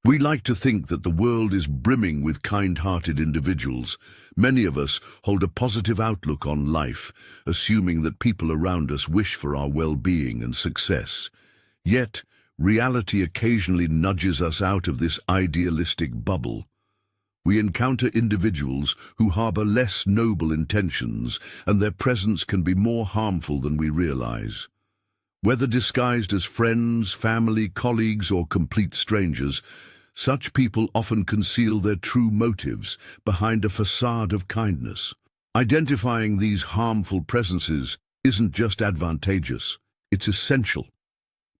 We like to think that the world is brimming with kind-hearted individuals. Many of us hold a positive outlook on life, assuming that people around us wish for our well-being and success. Yet, reality occasionally nudges us out of this idealistic bubble. We encounter individuals who harbor less noble intentions, and their presence can be more harmful than we realize. Whether disguised as friends, family, colleagues, or complete strangers, such people often conceal their true motives behind a facade of kindness. Identifying these harmful presences isn't just advantageous, it's essential.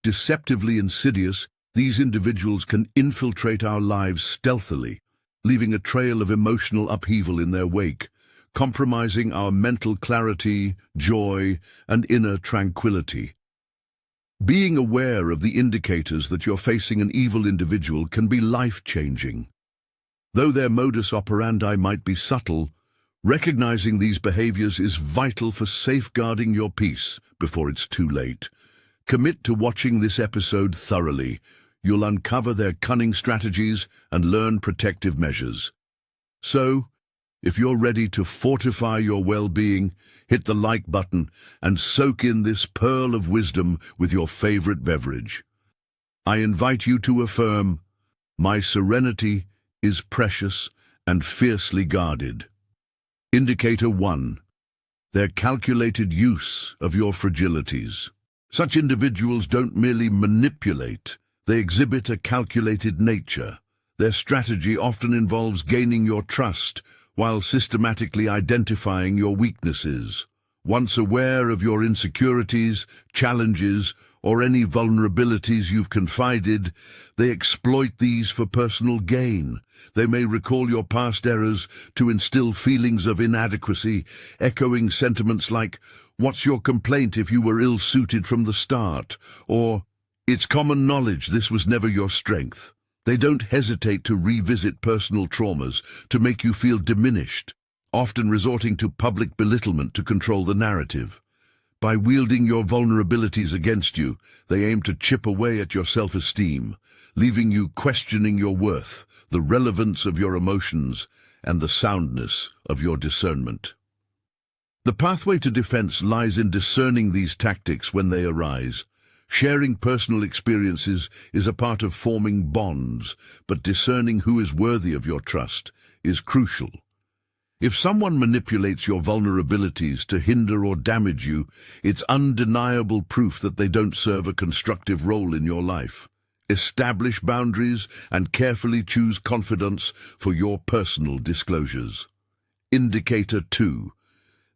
Deceptively insidious, these individuals can infiltrate our lives stealthily, leaving a trail of emotional upheaval in their wake, compromising our mental clarity, joy, and inner tranquility. Being aware of the indicators that you're facing an evil individual can be life-changing. Though their modus operandi might be subtle, recognizing these behaviors is vital for safeguarding your peace before it's too late. Commit to watching this episode thoroughly. You'll uncover their cunning strategies and learn protective measures. So, if you're ready to fortify your well-being, hit the like button and soak in this pearl of wisdom with your favorite beverage. I invite you to affirm, "My serenity is precious and fiercely guarded." Indicator 1. Their calculated use of your fragilities. Such individuals don't merely manipulate, they exhibit a calculated nature. Their strategy often involves gaining your trust, while systematically identifying your weaknesses. Once aware of your insecurities, challenges, or any vulnerabilities you've confided, they exploit these for personal gain. They may recall your past errors to instill feelings of inadequacy, echoing sentiments like, "What's your complaint if you were ill-suited from the start?" or, "It's common knowledge this was never your strength." They don't hesitate to revisit personal traumas to make you feel diminished, often resorting to public belittlement to control the narrative. By wielding your vulnerabilities against you, they aim to chip away at your self-esteem, leaving you questioning your worth, the relevance of your emotions, and the soundness of your discernment. The pathway to defense lies in discerning these tactics when they arise. Sharing personal experiences is a part of forming bonds, but discerning who is worthy of your trust is crucial. If someone manipulates your vulnerabilities to hinder or damage you, it's undeniable proof that they don't serve a constructive role in your life. Establish boundaries and carefully choose confidants for your personal disclosures. Indicator 2.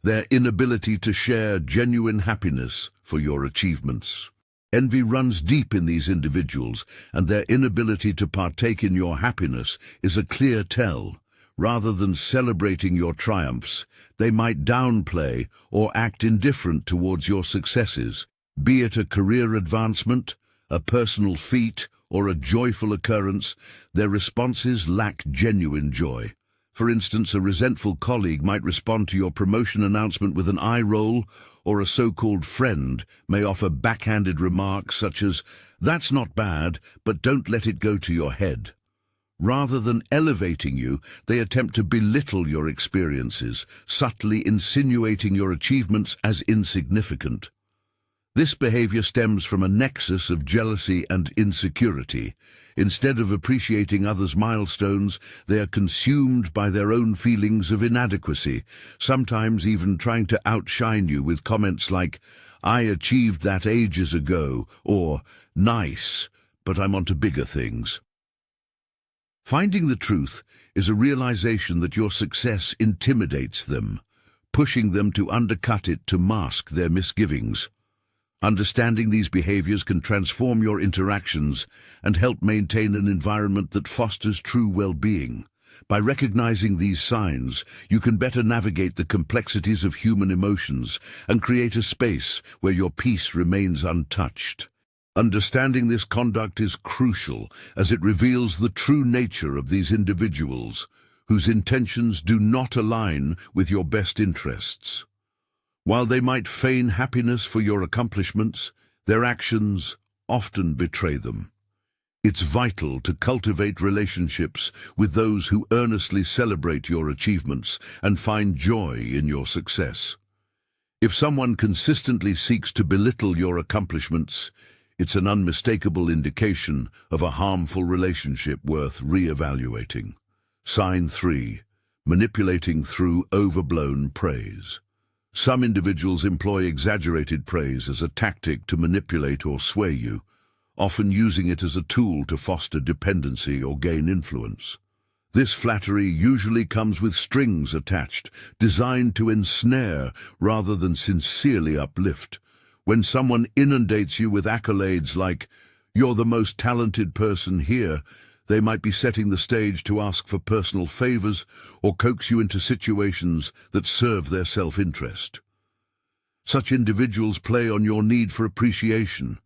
Their inability to share genuine happiness for your achievements. Envy runs deep in these individuals, and their inability to partake in your happiness is a clear tell. Rather than celebrating your triumphs, they might downplay or act indifferent towards your successes. Be it a career advancement, a personal feat, or a joyful occurrence, their responses lack genuine joy. For instance, a resentful colleague might respond to your promotion announcement with an eye roll, or a so-called friend may offer backhanded remarks such as, "That's not bad, but don't let it go to your head." Rather than elevating you, they attempt to belittle your experiences, subtly insinuating your achievements as insignificant. This behavior stems from a nexus of jealousy and insecurity. Instead of appreciating others' milestones, they are consumed by their own feelings of inadequacy, sometimes even trying to outshine you with comments like, "I achieved that ages ago," or "Nice, but I'm on to bigger things." Finding the truth is a realization that your success intimidates them, pushing them to undercut it to mask their misgivings. Understanding these behaviors can transform your interactions and help maintain an environment that fosters true well-being. By recognizing these signs, you can better navigate the complexities of human emotions and create a space where your peace remains untouched. Understanding this conduct is crucial as it reveals the true nature of these individuals, whose intentions do not align with your best interests. While they might feign happiness for your accomplishments, their actions often betray them. It's vital to cultivate relationships with those who earnestly celebrate your achievements and find joy in your success. If someone consistently seeks to belittle your accomplishments, it's an unmistakable indication of a harmful relationship worth re-evaluating. Sign 3. Manipulating through overblown praise. Some individuals employ exaggerated praise as a tactic to manipulate or sway you, often using it as a tool to foster dependency or gain influence. This flattery usually comes with strings attached, designed to ensnare rather than sincerely uplift. When someone inundates you with accolades like, "You're the most talented person here," they might be setting the stage to ask for personal favors or coax you into situations that serve their self-interest. Such individuals play on your need for appreciation,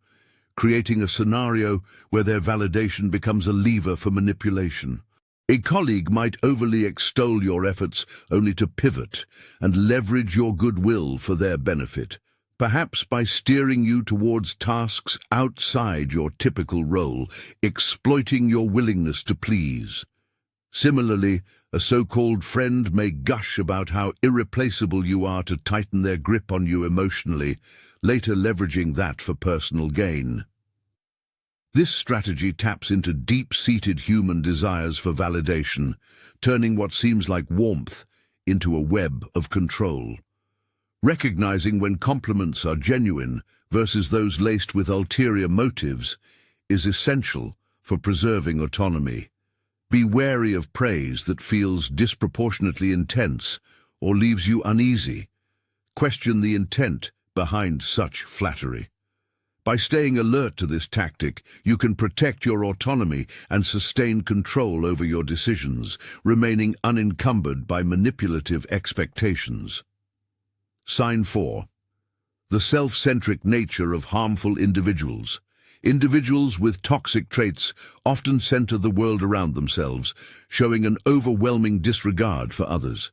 creating a scenario where their validation becomes a lever for manipulation. A colleague might overly extol your efforts only to pivot and leverage your goodwill for their benefit, perhaps by steering you towards tasks outside your typical role, exploiting your willingness to please. Similarly, a so-called friend may gush about how irreplaceable you are to tighten their grip on you emotionally, later leveraging that for personal gain. This strategy taps into deep-seated human desires for validation, turning what seems like warmth into a web of control. Recognizing when compliments are genuine versus those laced with ulterior motives is essential for preserving autonomy. Be wary of praise that feels disproportionately intense or leaves you uneasy. Question the intent behind such flattery. By staying alert to this tactic, you can protect your autonomy and sustain control over your decisions, remaining unencumbered by manipulative expectations. Sign 4. The self-centric nature of harmful individuals. Individuals with toxic traits often center the world around themselves, showing an overwhelming disregard for others.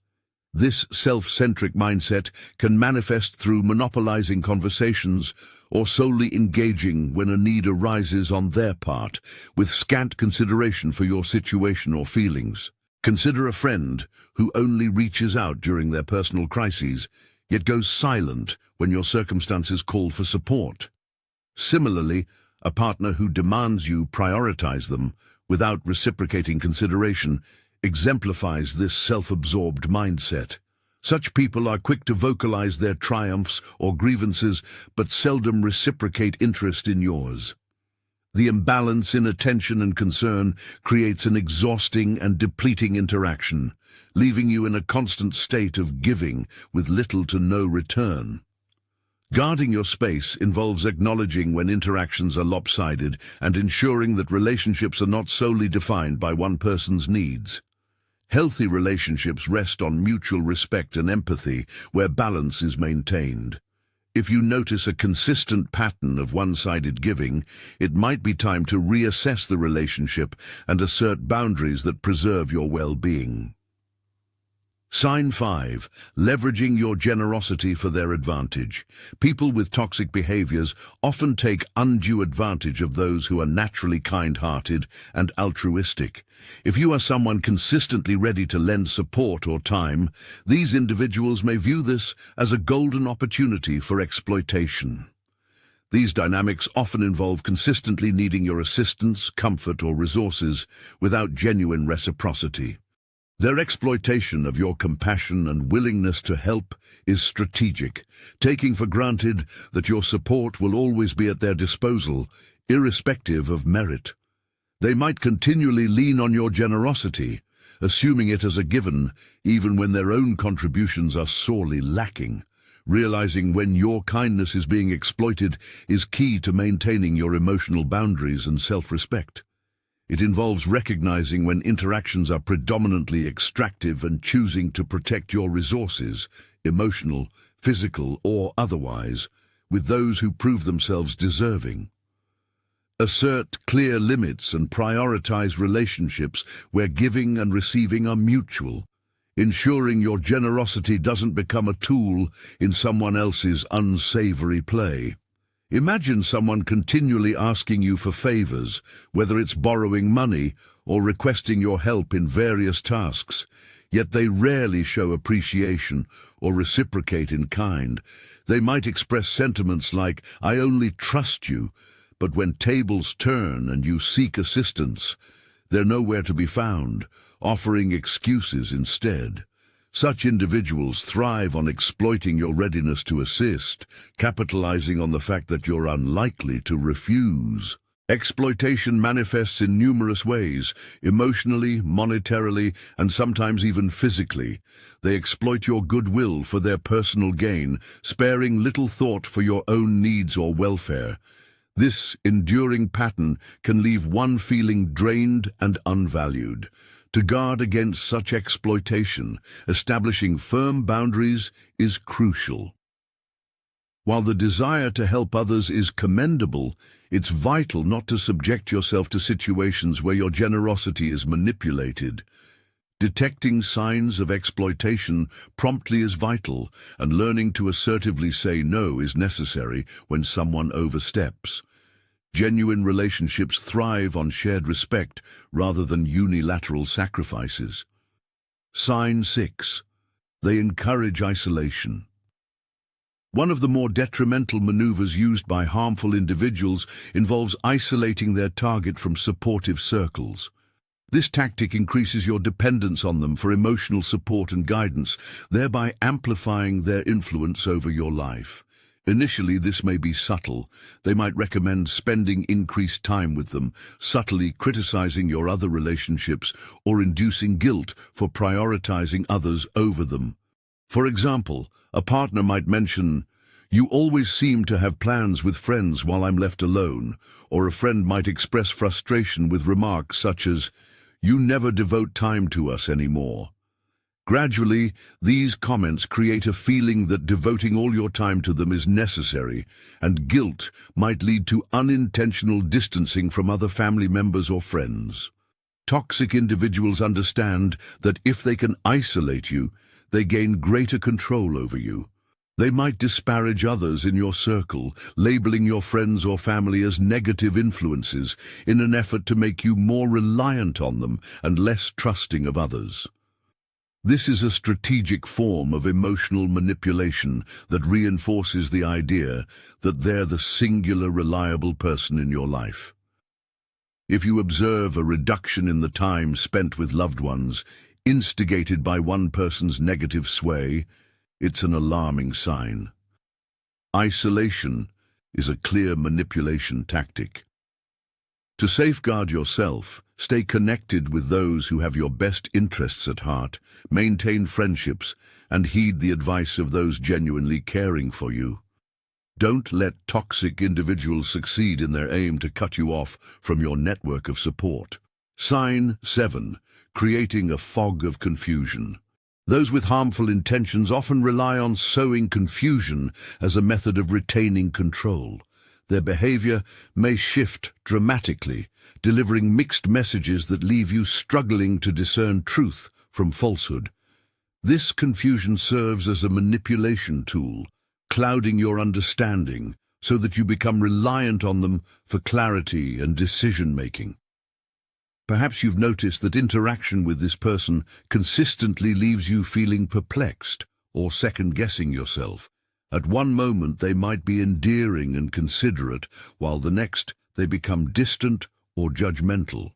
This self-centric mindset can manifest through monopolizing conversations or solely engaging when a need arises on their part, with scant consideration for your situation or feelings. Consider a friend who only reaches out during their personal crises, yet goes silent when your circumstances call for support. Similarly, a partner who demands you prioritize them without reciprocating consideration exemplifies this self-absorbed mindset. Such people are quick to vocalize their triumphs or grievances, but seldom reciprocate interest in yours. The imbalance in attention and concern creates an exhausting and depleting interaction, leaving you in a constant state of giving with little to no return. Guarding your space involves acknowledging when interactions are lopsided and ensuring that relationships are not solely defined by one person's needs. Healthy relationships rest on mutual respect and empathy, where balance is maintained. If you notice a consistent pattern of one-sided giving, it might be time to reassess the relationship and assert boundaries that preserve your well-being. Sign 5. Leveraging your generosity for their advantage. People with toxic behaviors often take undue advantage of those who are naturally kind-hearted and altruistic. If you are someone consistently ready to lend support or time, these individuals may view this as a golden opportunity for exploitation. These dynamics often involve consistently needing your assistance, comfort, or resources without genuine reciprocity. Their exploitation of your compassion and willingness to help is strategic, taking for granted that your support will always be at their disposal, irrespective of merit. They might continually lean on your generosity, assuming it as a given, even when their own contributions are sorely lacking. Realizing when your kindness is being exploited is key to maintaining your emotional boundaries and self-respect. It involves recognizing when interactions are predominantly extractive and choosing to protect your resources, emotional, physical, or otherwise, with those who prove themselves deserving. Assert clear limits and prioritize relationships where giving and receiving are mutual, ensuring your generosity doesn't become a tool in someone else's unsavory play. Imagine someone continually asking you for favors, whether it's borrowing money or requesting your help in various tasks, yet they rarely show appreciation or reciprocate in kind. They might express sentiments like, "I only trust you," but when tables turn and you seek assistance, they're nowhere to be found, offering excuses instead. Such individuals thrive on exploiting your readiness to assist, capitalizing on the fact that you're unlikely to refuse. Exploitation manifests in numerous ways, emotionally, monetarily, and sometimes even physically. They exploit your goodwill for their personal gain, sparing little thought for your own needs or welfare. This enduring pattern can leave one feeling drained and unvalued. To guard against such exploitation, establishing firm boundaries is crucial. While the desire to help others is commendable, it's vital not to subject yourself to situations where your generosity is manipulated. Detecting signs of exploitation promptly is vital, and learning to assertively say no is necessary when someone oversteps. Genuine relationships thrive on shared respect rather than unilateral sacrifices. Sign 6. They encourage isolation. One of the more detrimental maneuvers used by harmful individuals involves isolating their target from supportive circles. This tactic increases your dependence on them for emotional support and guidance, thereby amplifying their influence over your life. Initially, this may be subtle. They might recommend spending increased time with them, subtly criticizing your other relationships or inducing guilt for prioritizing others over them. For example, a partner might mention, "You always seem to have plans with friends while I'm left alone," or a friend might express frustration with remarks such as, "You never devote time to us anymore." Gradually, these comments create a feeling that devoting all your time to them is necessary, and guilt might lead to unintentional distancing from other family members or friends. Toxic individuals understand that if they can isolate you, they gain greater control over you. They might disparage others in your circle, labeling your friends or family as negative influences in an effort to make you more reliant on them and less trusting of others. This is a strategic form of emotional manipulation that reinforces the idea that they're the singular reliable person in your life. If you observe a reduction in the time spent with loved ones, instigated by one person's negative sway, it's an alarming sign. Isolation is a clear manipulation tactic. To safeguard yourself, stay connected with those who have your best interests at heart, maintain friendships, and heed the advice of those genuinely caring for you. Don't let toxic individuals succeed in their aim to cut you off from your network of support. Sign 7. Creating a fog of confusion. Those with harmful intentions often rely on sowing confusion as a method of retaining control. Their behavior may shift dramatically, delivering mixed messages that leave you struggling to discern truth from falsehood. This confusion serves as a manipulation tool, clouding your understanding so that you become reliant on them for clarity and decision-making. Perhaps you've noticed that interaction with this person consistently leaves you feeling perplexed or second-guessing yourself. At one moment they might be endearing and considerate, while the next they become distant or judgmental.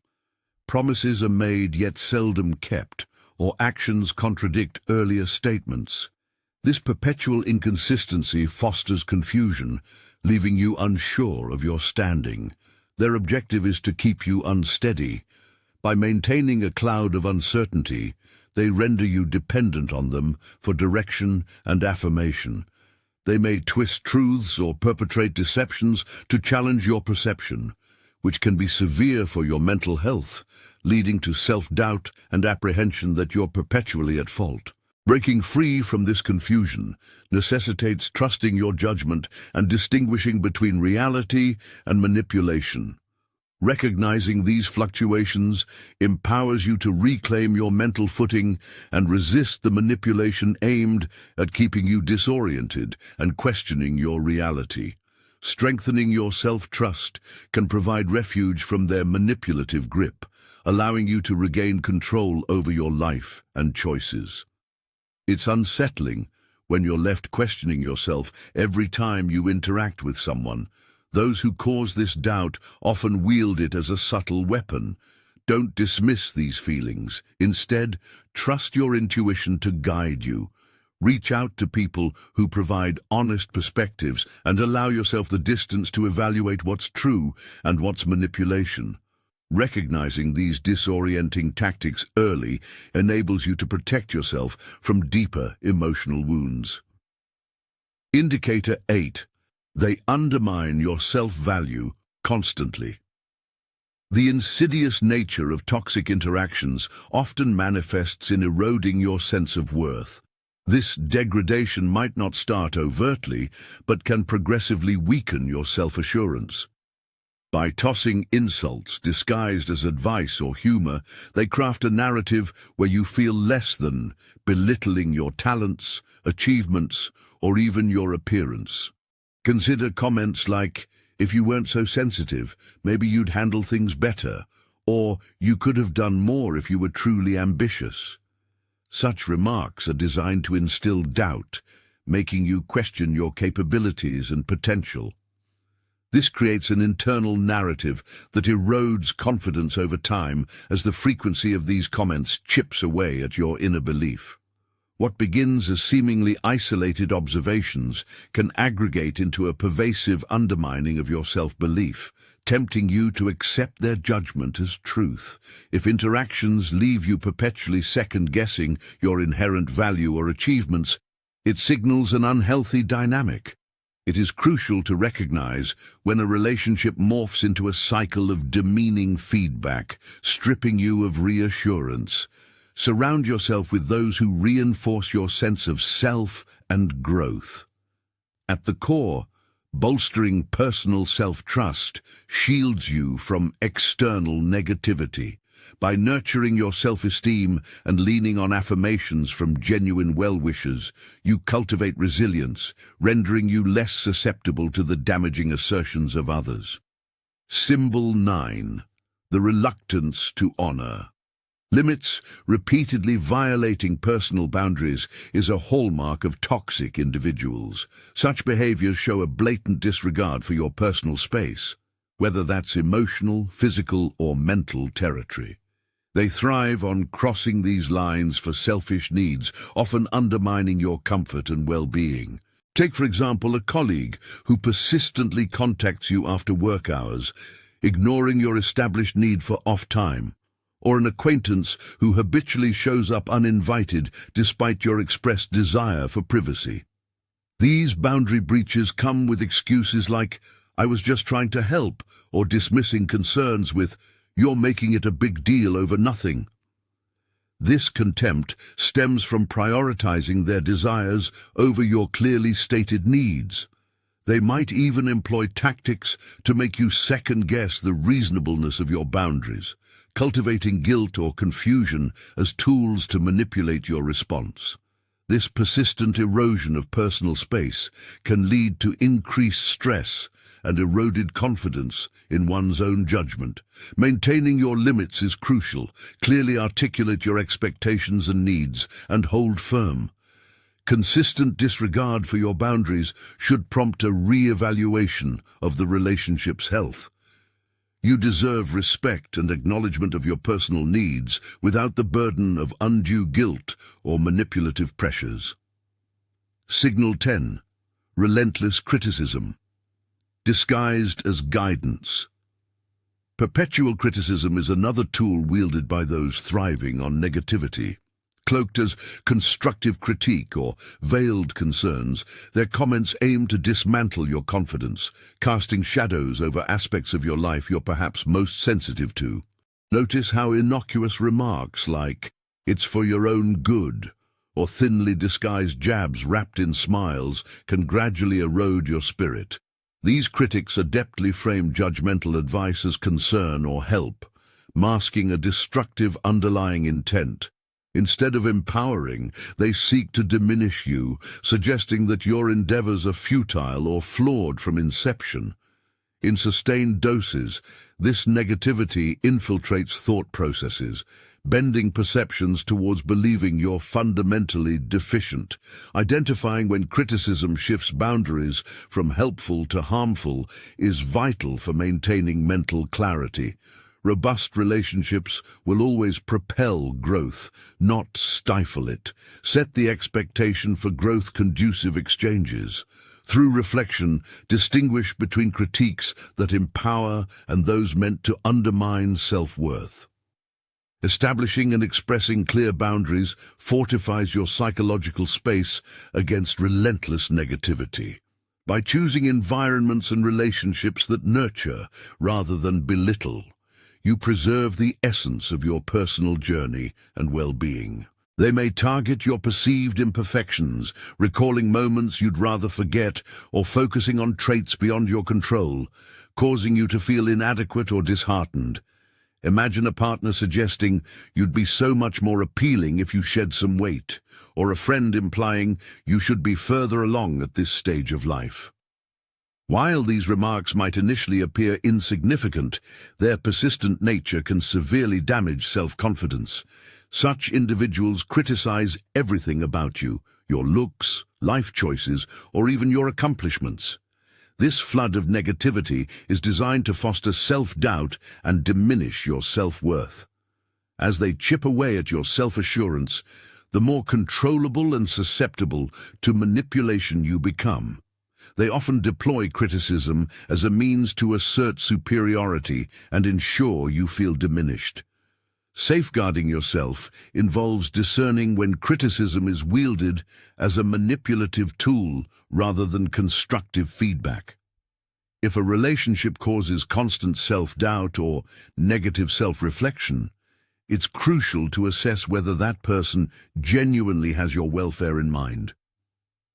Promises are made yet seldom kept, or actions contradict earlier statements. This perpetual inconsistency fosters confusion, leaving you unsure of your standing. Their objective is to keep you unsteady. By maintaining a cloud of uncertainty, they render you dependent on them for direction and affirmation. They may twist truths or perpetrate deceptions to challenge your perception, which can be severe for your mental health, leading to self-doubt and apprehension that you're perpetually at fault. Breaking free from this confusion necessitates trusting your judgment and distinguishing between reality and manipulation. Recognizing these fluctuations empowers you to reclaim your mental footing and resist the manipulation aimed at keeping you disoriented and questioning your reality. Strengthening your self-trust can provide refuge from their manipulative grip, allowing you to regain control over your life and choices. It's unsettling when you're left questioning yourself every time you interact with someone. Those who cause this doubt often wield it as a subtle weapon. Don't dismiss these feelings. Instead, trust your intuition to guide you. Reach out to people who provide honest perspectives and allow yourself the distance to evaluate what's true and what's manipulation. Recognizing these disorienting tactics early enables you to protect yourself from deeper emotional wounds. Indicator 8. They undermine your self-value constantly. The insidious nature of toxic interactions often manifests in eroding your sense of worth. This degradation might not start overtly, but can progressively weaken your self-assurance. By tossing insults disguised as advice or humor, they craft a narrative where you feel less than, belittling your talents, achievements, or even your appearance. Consider comments like, "If you weren't so sensitive, maybe you'd handle things better," or "You could have done more if you were truly ambitious." Such remarks are designed to instill doubt, making you question your capabilities and potential. This creates an internal narrative that erodes confidence over time as the frequency of these comments chips away at your inner belief. What begins as seemingly isolated observations can aggregate into a pervasive undermining of your self-belief, tempting you to accept their judgment as truth. If interactions leave you perpetually second-guessing your inherent value or achievements, it signals an unhealthy dynamic. It is crucial to recognize when a relationship morphs into a cycle of demeaning feedback, stripping you of reassurance. Surround yourself with those who reinforce your sense of self and growth. At the core, bolstering personal self-trust shields you from external negativity. By nurturing your self-esteem and leaning on affirmations from genuine well-wishers, you cultivate resilience, rendering you less susceptible to the damaging assertions of others. Symbol 9. The reluctance to honor. Limits, repeatedly violating personal boundaries, is a hallmark of toxic individuals. Such behaviors show a blatant disregard for your personal space, whether that's emotional, physical, or mental territory. They thrive on crossing these lines for selfish needs, often undermining your comfort and well-being. Take, for example, a colleague who persistently contacts you after work hours, ignoring your established need for off time, or an acquaintance who habitually shows up uninvited despite your expressed desire for privacy. These boundary breaches come with excuses like, "I was just trying to help," or dismissing concerns with, "You're making it a big deal over nothing." This contempt stems from prioritizing their desires over your clearly stated needs. They might even employ tactics to make you second-guess the reasonableness of your boundaries, cultivating guilt or confusion as tools to manipulate your response. This persistent erosion of personal space can lead to increased stress and eroded confidence in one's own judgment. Maintaining your limits is crucial. Clearly articulate your expectations and needs, and hold firm. Consistent disregard for your boundaries should prompt a re-evaluation of the relationship's health. You deserve respect and acknowledgement of your personal needs without the burden of undue guilt or manipulative pressures. Signal 10. Relentless criticism, disguised as guidance. Perpetual criticism is another tool wielded by those thriving on negativity. Cloaked as constructive critique or veiled concerns, their comments aim to dismantle your confidence, casting shadows over aspects of your life you're perhaps most sensitive to. Notice how innocuous remarks like, "It's for your own good," or thinly disguised jabs wrapped in smiles can gradually erode your spirit. These critics adeptly frame judgmental advice as concern or help, masking a destructive underlying intent. Instead of empowering, they seek to diminish you, suggesting that your endeavors are futile or flawed from inception. In sustained doses, this negativity infiltrates thought processes, bending perceptions towards believing you're fundamentally deficient. Identifying when criticism shifts boundaries from helpful to harmful is vital for maintaining mental clarity. Robust relationships will always propel growth, not stifle it. Set the expectation for growth-conducive exchanges. Through reflection, distinguish between critiques that empower and those meant to undermine self-worth. Establishing and expressing clear boundaries fortifies your psychological space against relentless negativity. By choosing environments and relationships that nurture rather than belittle, you preserve the essence of your personal journey and well-being. They may target your perceived imperfections, recalling moments you'd rather forget or focusing on traits beyond your control, causing you to feel inadequate or disheartened. Imagine a partner suggesting you'd be so much more appealing if you shed some weight, or a friend implying you should be further along at this stage of life. While these remarks might initially appear insignificant, their persistent nature can severely damage self-confidence. Such individuals criticize everything about you, your looks, life choices, or even your accomplishments. This flood of negativity is designed to foster self-doubt and diminish your self-worth. As they chip away at your self-assurance, the more controllable and susceptible to manipulation you become. They often deploy criticism as a means to assert superiority and ensure you feel diminished. Safeguarding yourself involves discerning when criticism is wielded as a manipulative tool rather than constructive feedback. If a relationship causes constant self-doubt or negative self-reflection, it's crucial to assess whether that person genuinely has your welfare in mind.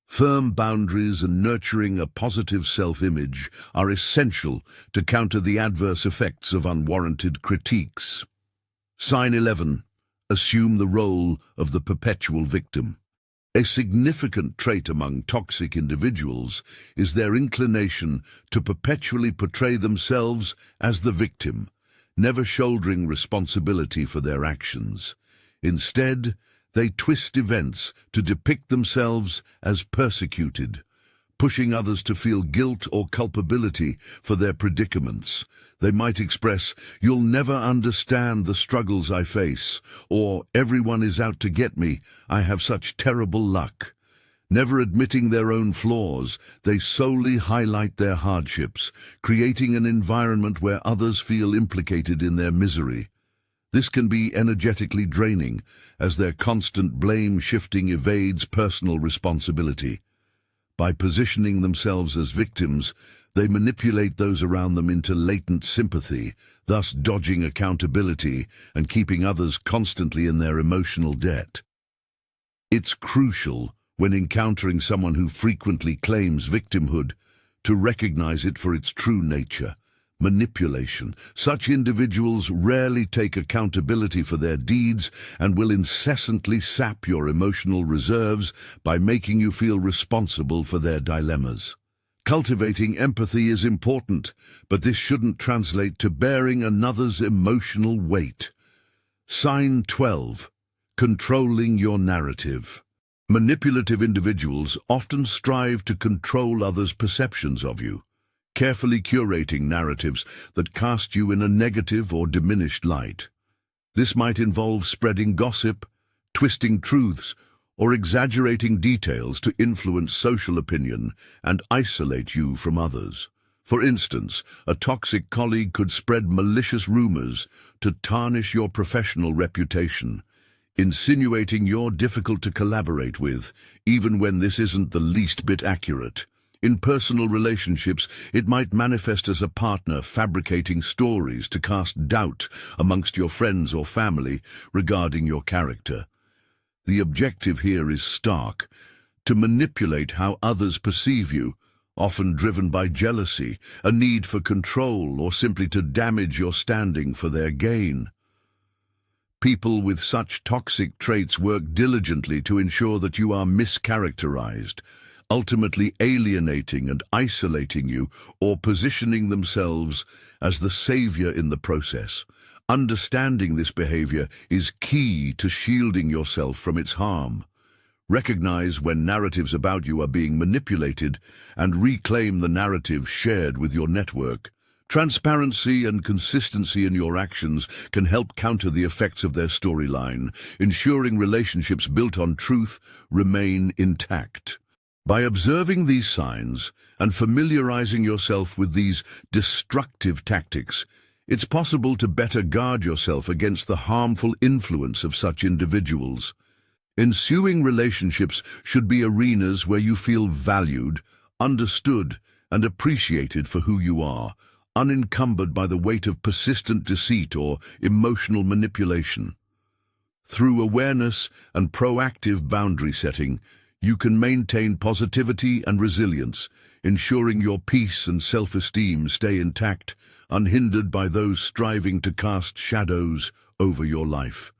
Firm boundaries and nurturing a positive self-image are essential to counter the adverse effects of unwarranted critiques. Sign 11. Assume the role of the perpetual victim. A significant trait among toxic individuals is their inclination to perpetually portray themselves as the victim, never shouldering responsibility for their actions. Instead, they twist events to depict themselves as persecuted, pushing others to feel guilt or culpability for their predicaments. They might express, "You'll never understand the struggles I face," or "Everyone is out to get me, I have such terrible luck." Never admitting their own flaws, they solely highlight their hardships, creating an environment where others feel implicated in their misery. This can be energetically draining, as their constant blame-shifting evades personal responsibility. By positioning themselves as victims, they manipulate those around them into latent sympathy, thus dodging accountability and keeping others constantly in their emotional debt. It's crucial, when encountering someone who frequently claims victimhood, to recognize it for its true nature: manipulation. Such individuals rarely take accountability for their deeds and will incessantly sap your emotional reserves by making you feel responsible for their dilemmas. Cultivating empathy is important, but this shouldn't translate to bearing another's emotional weight. Sign 12. Controlling your narrative. Manipulative individuals often strive to control others' perceptions of you, carefully curating narratives that cast you in a negative or diminished light. This might involve spreading gossip, twisting truths, or exaggerating details to influence social opinion and isolate you from others. For instance, a toxic colleague could spread malicious rumors to tarnish your professional reputation, insinuating you're difficult to collaborate with, even when this isn't the least bit accurate. In personal relationships, it might manifest as a partner fabricating stories to cast doubt amongst your friends or family regarding your character. The objective here is stark: to manipulate how others perceive you, often driven by jealousy, a need for control, or simply to damage your standing for their gain. People with such toxic traits work diligently to ensure that you are mischaracterized, ultimately alienating and isolating you or positioning themselves as the savior in the process. Understanding this behavior is key to shielding yourself from its harm. Recognize when narratives about you are being manipulated and reclaim the narrative shared with your network. Transparency and consistency in your actions can help counter the effects of their storyline, ensuring relationships built on truth remain intact. By observing these signs and familiarizing yourself with these destructive tactics, it's possible to better guard yourself against the harmful influence of such individuals. Ensuing relationships should be arenas where you feel valued, understood, and appreciated for who you are, unencumbered by the weight of persistent deceit or emotional manipulation. Through awareness and proactive boundary setting, you can maintain positivity and resilience, ensuring your peace and self-esteem stay intact, unhindered by those striving to cast shadows over your life.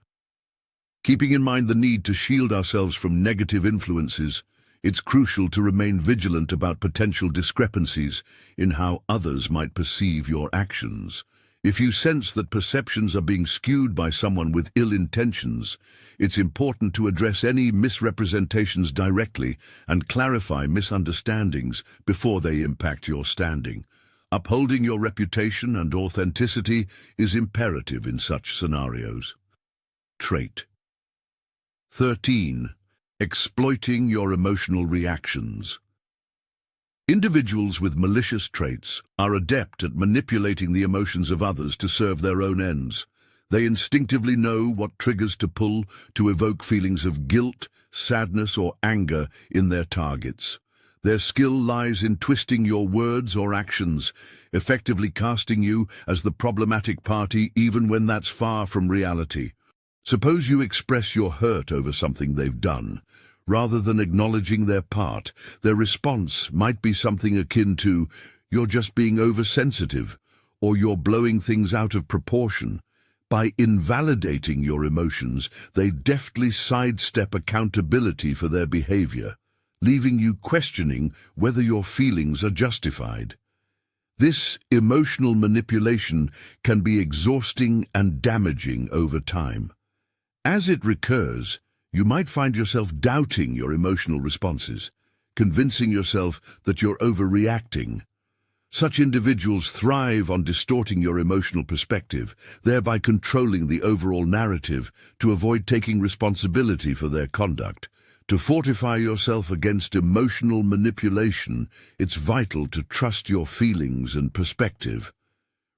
Keeping in mind the need to shield ourselves from negative influences, it's crucial to remain vigilant about potential discrepancies in how others might perceive your actions. If you sense that perceptions are being skewed by someone with ill intentions, it's important to address any misrepresentations directly and clarify misunderstandings before they impact your standing. Upholding your reputation and authenticity is imperative in such scenarios. Trait 13. Exploiting your emotional reactions. Individuals with malicious traits are adept at manipulating the emotions of others to serve their own ends. They instinctively know what triggers to pull to evoke feelings of guilt, sadness, or anger in their targets. Their skill lies in twisting your words or actions, effectively casting you as the problematic party even when that's far from reality. Suppose you express your hurt over something they've done. Rather than acknowledging their part, their response might be something akin to, "You're just being oversensitive," or "You're blowing things out of proportion." By invalidating your emotions, they deftly sidestep accountability for their behavior, leaving you questioning whether your feelings are justified. This emotional manipulation can be exhausting and damaging over time. As it recurs, you might find yourself doubting your emotional responses, convincing yourself that you're overreacting. Such individuals thrive on distorting your emotional perspective, thereby controlling the overall narrative to avoid taking responsibility for their conduct. To fortify yourself against emotional manipulation, it's vital to trust your feelings and perspective.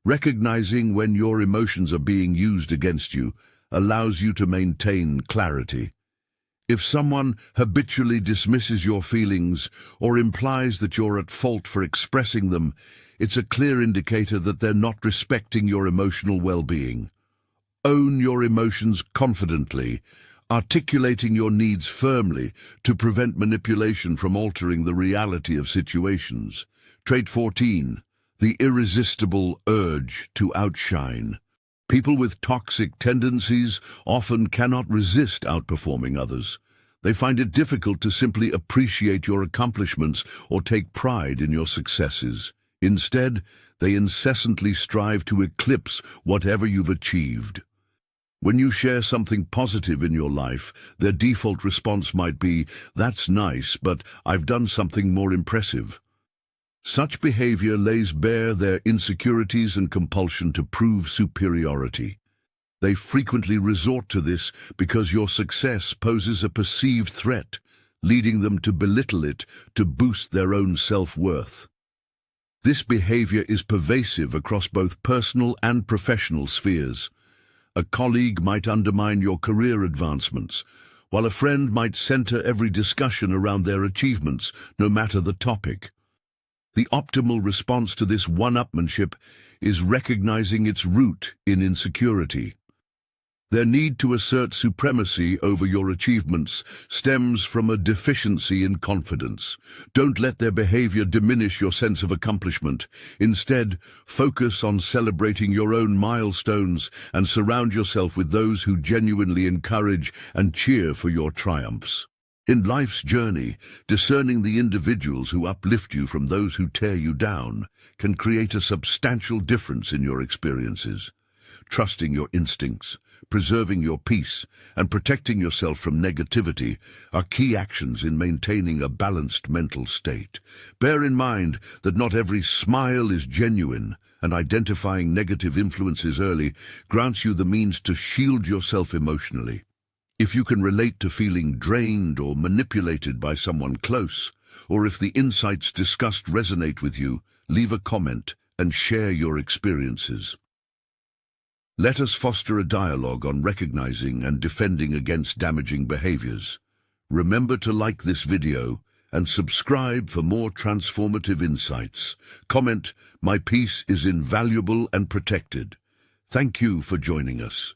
Recognizing when your emotions are being used against you allows you to maintain clarity. If someone habitually dismisses your feelings or implies that you're at fault for expressing them, it's a clear indicator that they're not respecting your emotional well-being. Own your emotions confidently, articulating your needs firmly to prevent manipulation from altering the reality of situations. Trait 14. The irresistible urge to outshine. People with toxic tendencies often cannot resist outperforming others. They find it difficult to simply appreciate your accomplishments or take pride in your successes. Instead, they incessantly strive to eclipse whatever you've achieved. When you share something positive in your life, their default response might be, "That's nice, but I've done something more impressive." Such behavior lays bare their insecurities and compulsion to prove superiority. They frequently resort to this because your success poses a perceived threat, leading them to belittle it to boost their own self-worth. This behavior is pervasive across both personal and professional spheres. A colleague might undermine your career advancements, while a friend might center every discussion around their achievements, no matter the topic. The optimal response to this one-upmanship is recognizing its root in insecurity. Their need to assert supremacy over your achievements stems from a deficiency in confidence. Don't let their behavior diminish your sense of accomplishment. Instead, focus on celebrating your own milestones and surround yourself with those who genuinely encourage and cheer for your triumphs. In life's journey, discerning the individuals who uplift you from those who tear you down can create a substantial difference in your experiences. Trusting your instincts, preserving your peace, and protecting yourself from negativity are key actions in maintaining a balanced mental state. Bear in mind that not every smile is genuine, and identifying negative influences early grants you the means to shield yourself emotionally. If you can relate to feeling drained or manipulated by someone close, or if the insights discussed resonate with you, leave a comment and share your experiences. Let us foster a dialogue on recognizing and defending against damaging behaviors. Remember to like this video and subscribe for more transformative insights. Comment, "My peace is invaluable and protected." Thank you for joining us.